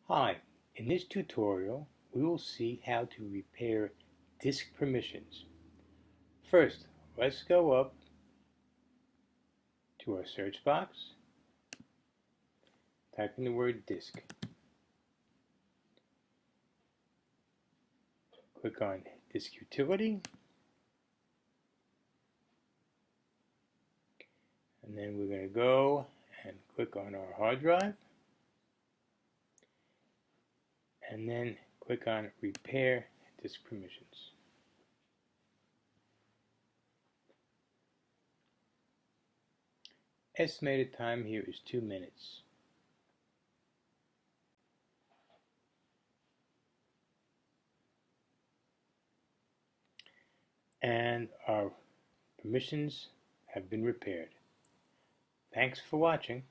Hi, in this tutorial we will see how to repair disk permissions. First, let's go up to our search box, type in the word disk, click on Disk Utility, and then we're going to go and click on our hard drive, and then click on Repair Disk Permissions. Estimated time here is 2 minutes. And our permissions have been repaired. Thanks for watching.